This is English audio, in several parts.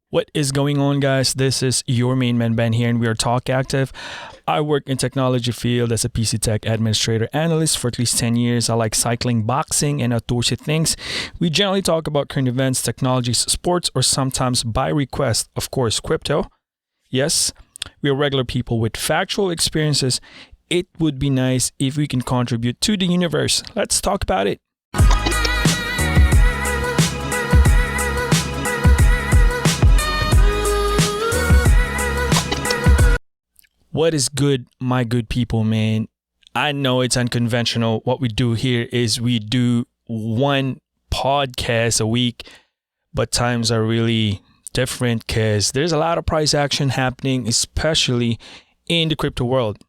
What is going on, guys? This is your main man Ben here, and we are Talk Active. I work in technology field as a PC tech administrator analyst for at least 10 years. I like cycling, boxing, and outdoorsy things. We generally talk about current events, technologies, sports, or sometimes by request, of course, crypto. Yes, we are regular people with factual experiences. It would be nice if we can contribute to the universe. Let's talk about it. What is good, my good people, man? I know it's unconventional. What we do here is we do one podcast a week, but times are really different because there's a lot of price action happening, especially in the crypto world.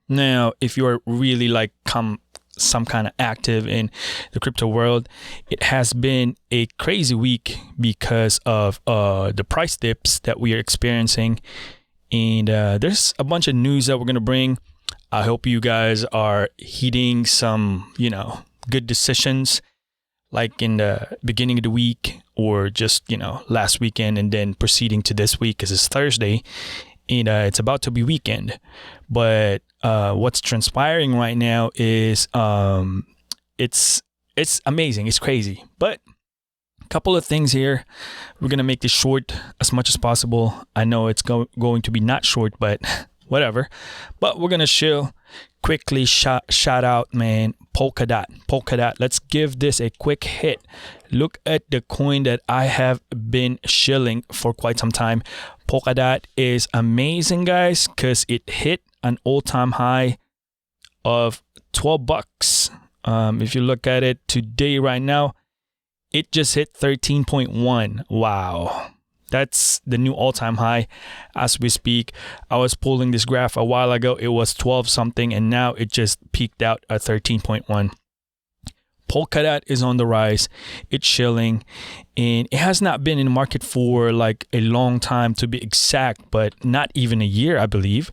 Now, if you're really some kind of active in the crypto world, it has been a crazy week because of the price dips that we are experiencing. And there's a bunch of news that we're going to bring. I hope you guys are heeding some, good decisions like in the beginning of the week or just, last weekend and then proceeding to this week because it's Thursday and it's about to be weekend. But what's transpiring right now is it's amazing. It's crazy. But couple of things here. We're gonna make this short as much as possible. I know it's going to be not short, but whatever. But we're gonna chill. Quickly shout out, man. Polkadot. Let's give this a quick hit. Look at the coin that I have been shilling for quite some time. Polkadot is amazing, guys, because it hit an all-time high of $12. If you look at it today, right now, it just hit 13.1. Wow. That's the new all-time high as we speak. I was pulling this graph a while ago. It was 12 something and now it just peaked out at 13.1. Polkadot is on the rise. It's chilling and it has not been in the market for like a long time to be exact, but not even a year, I believe.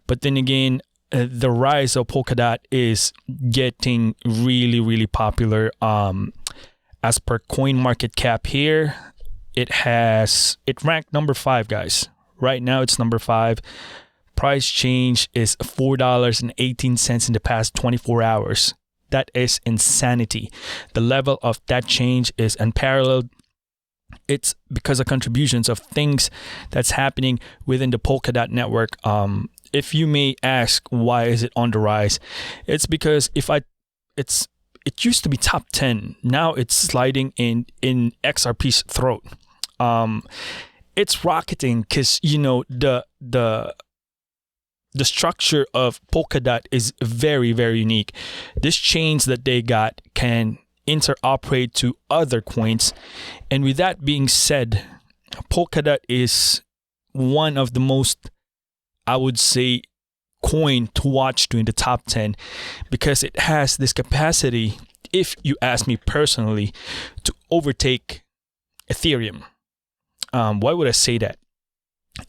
But then again, the rise of Polkadot is getting really, really popular. As per coin market cap here, it ranked number 5, guys. Right now it's number 5. Price change is $4.18 in the past 24 hours. That is insanity. The level of that change is unparalleled. It's because of contributions of things that's happening within the Polkadot network. If you may ask, why is it on the rise? It's because it used to be top 10. Now it's sliding in XRP's throat. It's rocketing because the structure of Polkadot is very, very unique. These chains that they got can interoperate to other coins, and with that being said, Polkadot is one of the most, I would say, coin to watch to in the top 10 because it has this capacity, if you ask me personally, to overtake Ethereum. Why would I say that?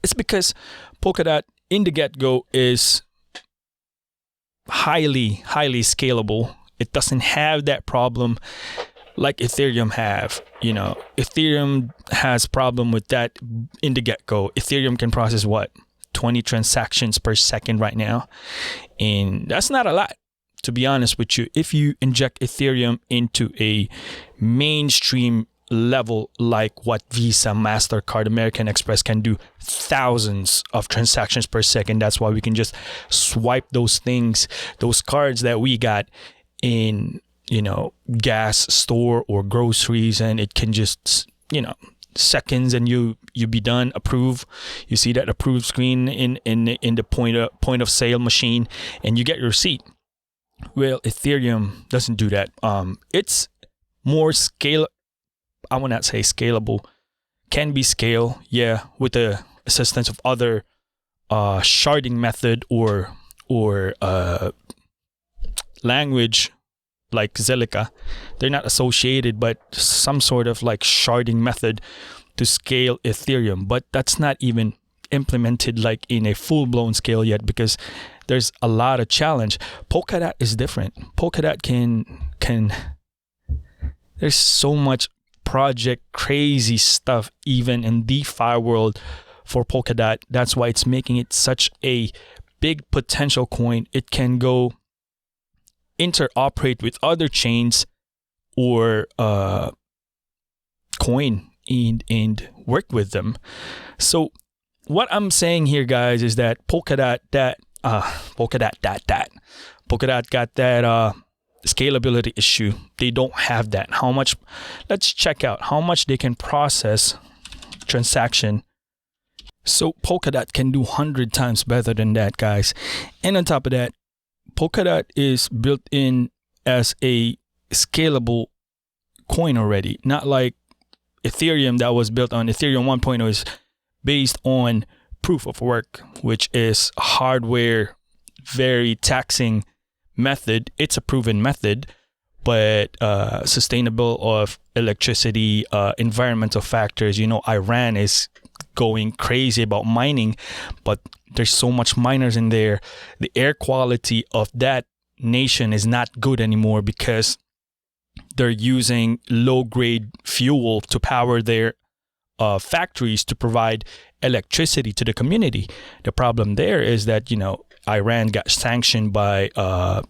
It's because Polkadot in the get-go is highly scalable. It doesn't have that problem like Ethereum have. Ethereum has problem with that in the get-go. Ethereum can process 20 transactions per second right now. And that's not a lot, to be honest with you. If you inject Ethereum into a mainstream level like what Visa, MasterCard, American Express can do, thousands of transactions per second. That's why we can just swipe those cards that we got in, gas store or groceries, and it can just, seconds and you be done. Approve. You see that approve screen in the point of sale machine, and you get your receipt. Well, Ethereum doesn't do that. It's more I will not say scalable. Can be scale, yeah, with the assistance of other sharding method or language like Zelica. They're not associated, but some sort of like sharding method to scale Ethereum. But that's not even implemented like in a full-blown scale yet because there's a lot of challenge. Polkadot is different. Polkadot can there's so much project crazy stuff even in DeFi world for Polkadot. That's why it's making it such a big potential coin. It can go interoperate with other chains or coin and work with them. So what I'm saying here, guys, is that Polkadot got that scalability issue. They don't have that. How much? Let's check out how much they can process transaction. So Polkadot can do 100 times better than that, guys. And on top of that, Polkadot is built in as a scalable coin already, not like Ethereum that was built on Ethereum 1.0 is based on proof of work, which is a hardware, very taxing method. It's a proven method, but sustainable of electricity, environmental factors. You know, Iran is going crazy about mining, but there's so much miners in there. The air quality of that nation is not good anymore because they're using low-grade fuel to power their factories to provide electricity to the community. The problem there is that, you know, Iran got sanctioned by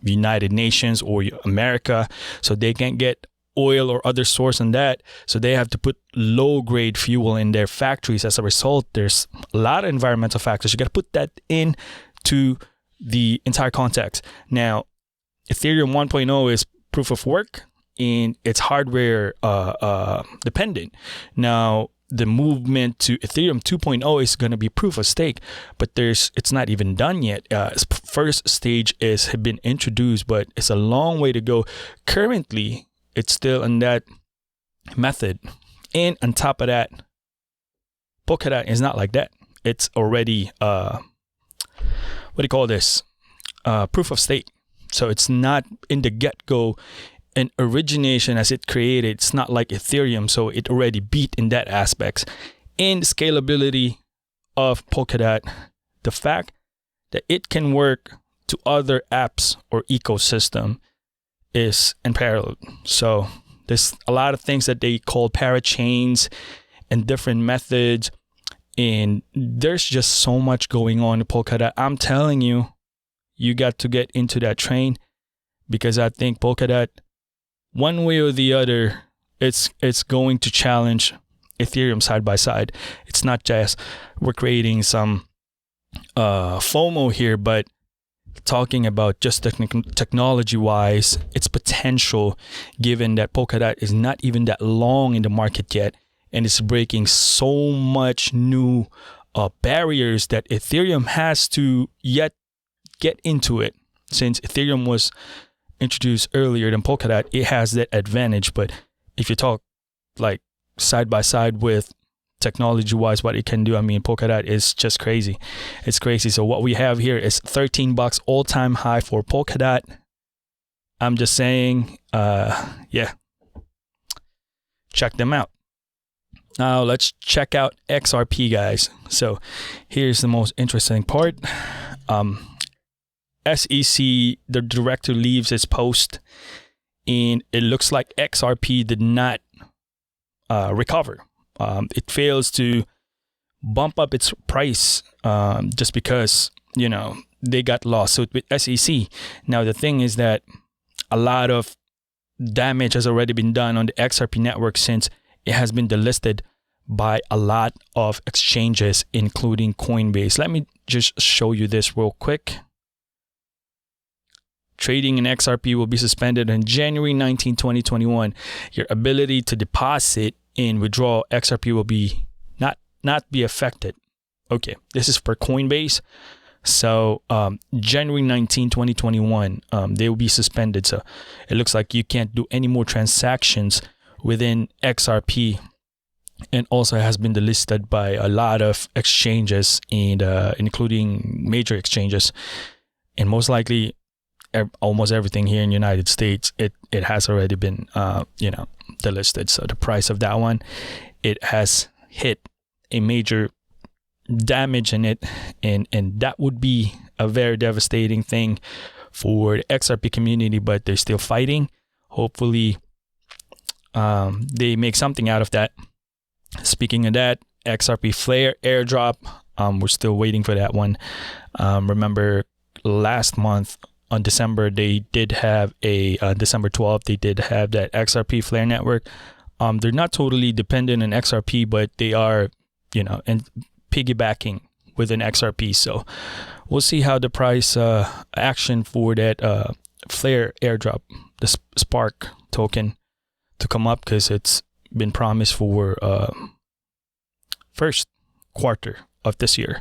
United Nations or America, so they can't get oil or other source on that. So they have to put low-grade fuel in their factories. As a result, there's a lot of environmental factors. You got to put that into the entire context. Now, Ethereum 1.0 is proof of work, and it's hardware dependent. Now, the movement to Ethereum 2.0 is going to be proof of stake, but it's not even done yet. First stage has been introduced, but it's a long way to go. Currently, it's still in that method. And on top of that, Polkadot is not like that. It's already, proof of stake. So it's not in the get-go an origination as it created. It's not like Ethereum, so it already beat in that aspects. And the scalability of Polkadot, the fact that it can work to other apps or ecosystem is unparalleled. So there's a lot of things that they call parachains and different methods, and there's just so much going on in Polkadot. I'm telling you, you got to get into that train, because I think Polkadot, one way or the other, it's going to challenge Ethereum side by side. It's not just we're creating some FOMO here, but talking about just technology wise, its potential, given that Polkadot is not even that long in the market yet, and it's breaking so much new barriers that Ethereum has to yet get into it. Since Ethereum was introduced earlier than Polkadot, it has that advantage. But if you talk like side by side with technology wise, what it can do, I mean, Polkadot is just crazy. It's crazy. So what we have here is $13 all-time high for Polkadot. I'm just saying, check them out. Now let's check out XRP, guys. So here's the most interesting part. SEC, the director, leaves his post, and it looks like XRP did not recover. It fails to bump up its price just because, you know, they got lost. So with SEC, now the thing is that a lot of damage has already been done on the XRP network since it has been delisted by a lot of exchanges, including Coinbase. Let me just show you this real quick. Trading in XRP will be suspended on January 19, 2021. Your ability to deposit and withdraw XRP will be not be affected. Okay, this is for Coinbase. So January 19, 2021, they will be suspended. So it looks like you can't do any more transactions within XRP, and also has been delisted by a lot of exchanges, and including major exchanges, and most likely almost everything here in the United States, it has already been delisted. So the price of that one, it has hit a major damage in it, and that would be a very devastating thing for the XRP community, but they're still fighting. Hopefully they make something out of that. Speaking of that, XRP Flare airdrop, we're still waiting for that one. Remember last month on December, they did have December 12th, they did have that XRP Flare network. They're not totally dependent on XRP, but they are, and piggybacking with an XRP. So we'll see how the price action for that Flare airdrop, the Spark token, to come up, because it's been promised for first quarter of this year.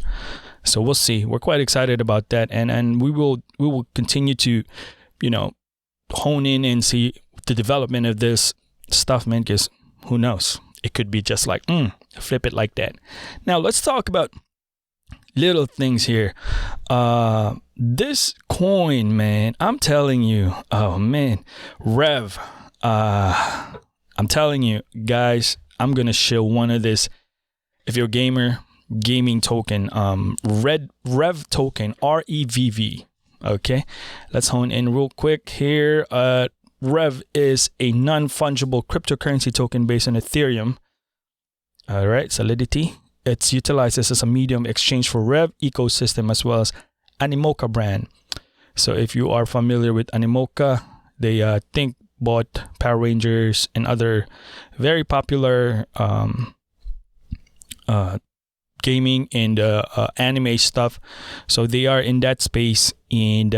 So we'll see. We're quite excited about that, and we will continue to hone in and see the development of this stuff, man, because who knows, it could be just like flip it like that. Now let's talk about little things here. This coin, man, I'm telling you, oh man, Rev, I'm telling you guys, I'm gonna show one of this. If you're a gamer, gaming token, Rev token, REVV. Okay, let's hone in real quick here. Rev is a non-fungible cryptocurrency token based on Ethereum. All right, Solidity. It's utilized as a medium exchange for Rev ecosystem as well as Animoca brand. So if you are familiar with Animoca, they bought Power Rangers and other very popular gaming and anime stuff. So they are in that space, and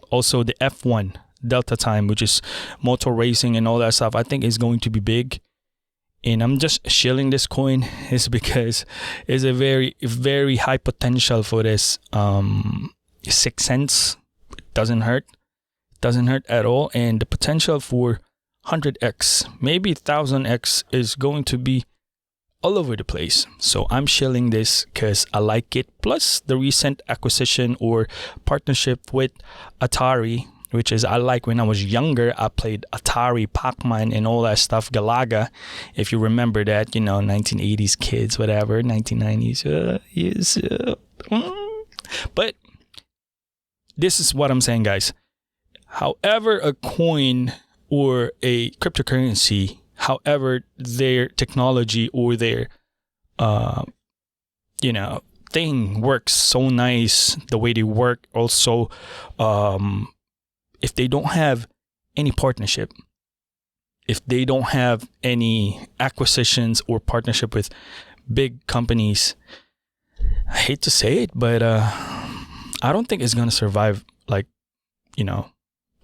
also the F1 Delta Time, which is motor racing and all that stuff, I think is going to be big. And I'm just shilling this coin is because it's a very, very high potential for this. 6 cents, it doesn't hurt at all. And the potential for 100x, maybe 1000x is going to be all over the place. So I'm shilling this because I like it. Plus the recent acquisition or partnership with Atari, which is, I like when I was younger, I played Atari, Pac-Man, and all that stuff, Galaga, if you remember that, 1980s kids, whatever, 1990s, yes. But this is what I'm saying, guys. However, a coin or a cryptocurrency, however their technology or their, thing works so nice, the way they work also, if they don't have any partnership, if they don't have any acquisitions or partnership with big companies, I hate to say it, but I don't think it's going to survive a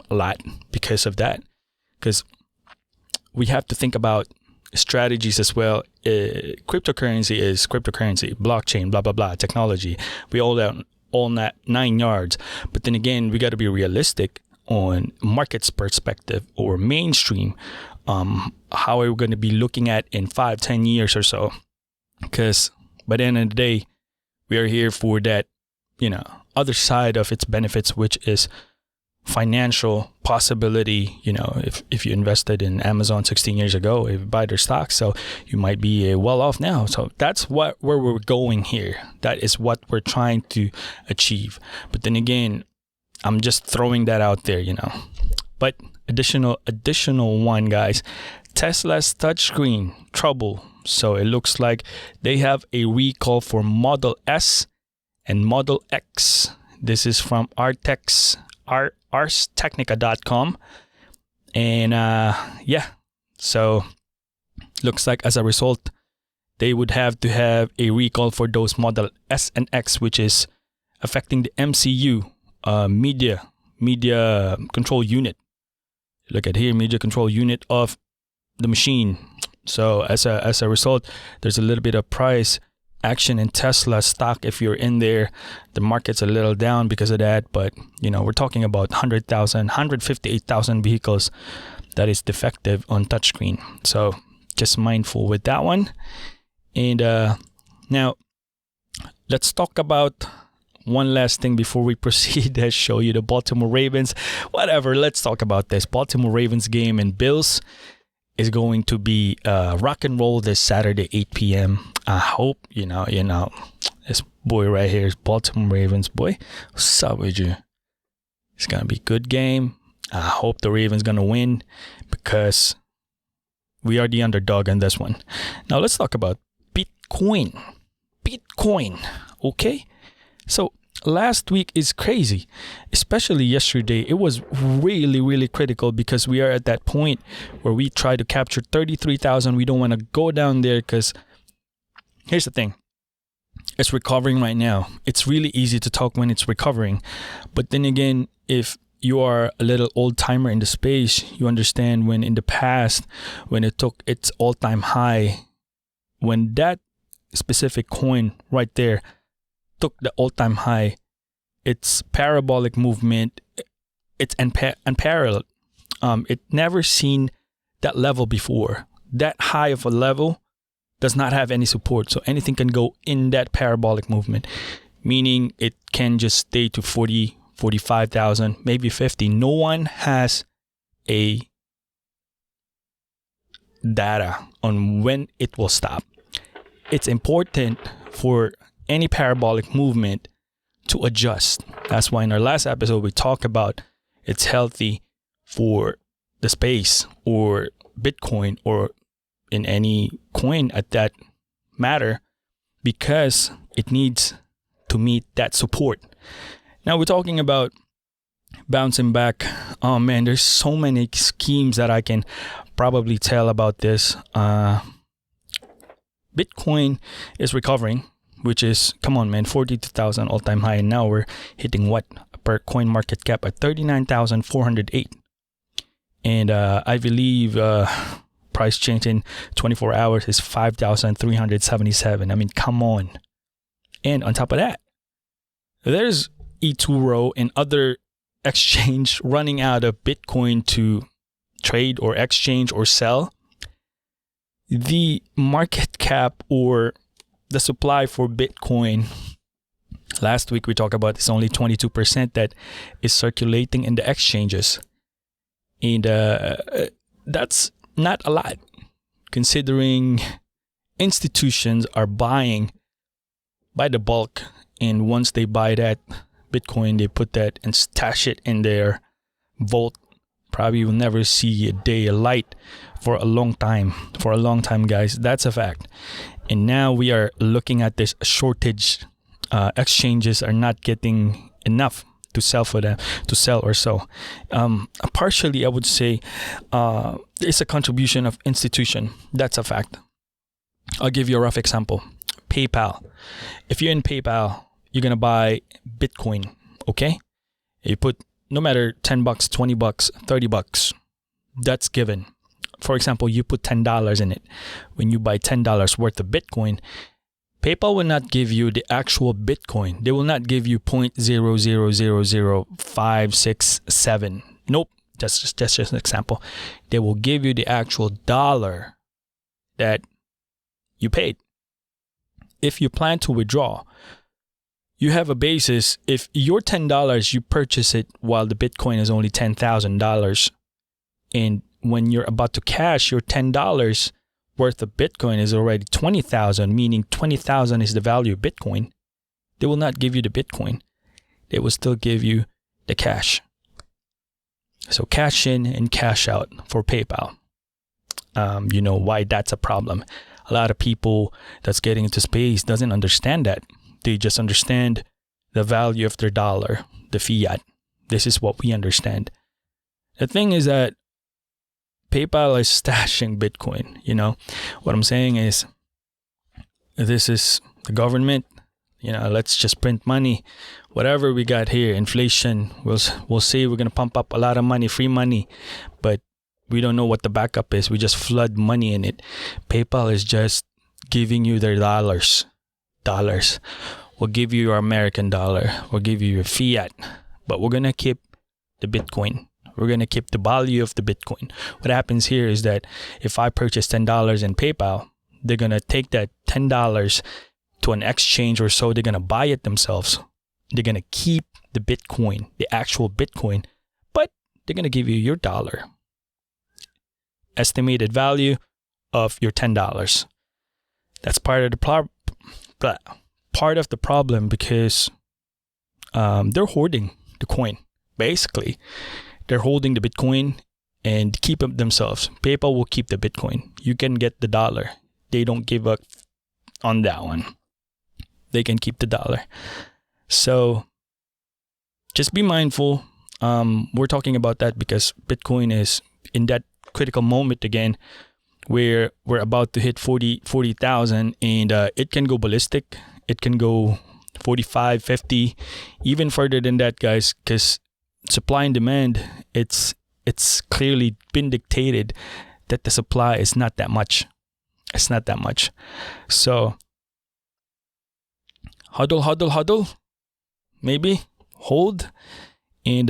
lot because of that. Because we have to think about strategies as well. Cryptocurrency is cryptocurrency, blockchain, blah, blah, blah, technology. We all that 9 yards. But then again, we got to be realistic on market's perspective or mainstream, how are we going to be looking at in 5-10 years or so? Because by the end of the day, we are here for that, other side of its benefits, which is financial possibility. If you invested in Amazon 16 years ago, if you buy their stock, so you might be well off now. So that's where we're going here. That is what we're trying to achieve. But then again, I'm just throwing that out there, But additional one, guys. Tesla's touchscreen trouble. So it looks like they have a recall for Model S and Model X. This is from arstechnica.com. And so looks like as a result, they would have to have a recall for those Model S and X, which is affecting the MCU. Media control unit. Look at here, media control unit of the machine. So as a result, there's a little bit of price action in Tesla stock. If you're in there, the market's a little down because of that. But we're talking about 158,000 vehicles that is defective on touchscreen. So just mindful with that one. And now let's talk about one last thing before we proceed. I show you the Baltimore Ravens. Whatever, let's talk about this. Baltimore Ravens game and Bills is going to be rock and roll this Saturday, 8 p.m. I hope, this boy right here is Baltimore Ravens. Boy, what's up with you? It's going to be a good game. I hope the Ravens going to win because We are the underdog on this one. Now let's talk about Bitcoin. Okay? So last week is crazy, especially yesterday. It was really, really critical because we are at that point where we try to capture 33,000. We don't want to go down there because here's the thing. It's recovering right now. It's really easy to talk when it's recovering. But then again, if you are a little old timer in the space, you understand when in the past, when it took its all-time high, when that specific coin right there took the all-time high, its parabolic movement, it's unparalleled. It never seen that level before. That high of a level does not have any support. So anything can go in that parabolic movement, meaning it can just stay to 40, 45,000, maybe 50. No one has a data on when it will stop. It's important for any parabolic movement to adjust. That's why in our last episode, we talked about it's healthy for the space or Bitcoin or in any coin at that matter because it needs to meet that support. Now we're talking about bouncing back. Oh man, there's so many schemes that I can probably tell about this. Bitcoin is recovering, which is, come on man, 42,000 all-time high. And now we're hitting what per coin market cap at 39,408. And I believe price change in 24 hours is 5,377. I mean, come on. And on top of that, there's eToro and other exchange running out of Bitcoin to trade or exchange or sell. The market cap or the supply for Bitcoin, last week we talked about it's only 22% that is circulating in the exchanges. And that's not a lot considering institutions are buying by the bulk. And once they buy that Bitcoin, they put that and stash it in their vault. Probably will never see a day of light for a long time. For a long time, guys. That's a fact. And now we are looking at this shortage. Exchanges are not getting enough to sell for them, to sell or so. Partially, I would say it's a contribution of institution. That's a fact. I'll give you a rough example. PayPal. If you're in PayPal, you're going to buy Bitcoin, okay? You put no matter $10, $20, $30, that's given. For example, you put $10 in it. When you buy $10 worth of Bitcoin, PayPal will not give you the actual Bitcoin. They will not give you 0.0000567. Nope, that's just an example. They will give you the actual dollar that you paid. If you plan to withdraw, you have a basis. If your $10, you purchase it while the Bitcoin is only $10,000. And when you're about to cash, your $10 worth of Bitcoin is already 20,000, meaning 20,000 is the value of Bitcoin. They will not give you the Bitcoin. They will still give you the cash. So cash in and cash out for PayPal. You know why that's a problem. A lot of people that's getting into space doesn't understand that. They just understand the value of their dollar, the fiat. This is what we understand. The thing is that PayPal is stashing Bitcoin. You know, what I'm saying is this is the government. You know, let's just print money. Whatever we got here, inflation, we'll say we're going to pump up a lot of money, free money, but we don't know what the backup is. We just flood money in it. PayPal is just giving you their dollars. We'll give you your American dollar. We'll give you your fiat. But we're going to keep the Bitcoin. We're going to keep the value of the Bitcoin. What happens here is that if I purchase $10 in PayPal, they're going to take that $10 to an exchange or so. They're going to buy it themselves. They're going to keep the Bitcoin, the actual Bitcoin, but they're going to give you your dollar. Estimated value of your $10. That's part of the problem because they're hoarding the coin. Basically, they're holding the Bitcoin and keep it themselves. PayPal will keep the Bitcoin. You can get the dollar. They don't give up on that one. They can keep the dollar. So just be mindful. We're talking about that because Bitcoin is in that critical moment again where we're about to hit 40,000 and it can go ballistic. It can go 45, 50, even further than that, guys, because supply and demand, it's clearly been dictated that the supply is not that much. It's not that much. So huddle, maybe hold, and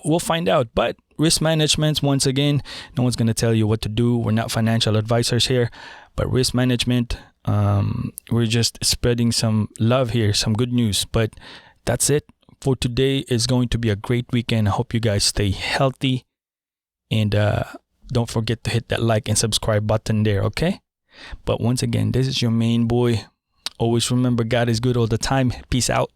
we'll find out. But risk management, once again, no one's going to tell you what to do. We're not financial advisors here, but risk management, we're just spreading some love here, some good news. But that's it for today. Is going to be a great weekend. I hope you guys stay healthy, and don't forget to hit that like and subscribe button there, okay? But once again, this is your main boy. Always remember, God is good all the time. Peace out.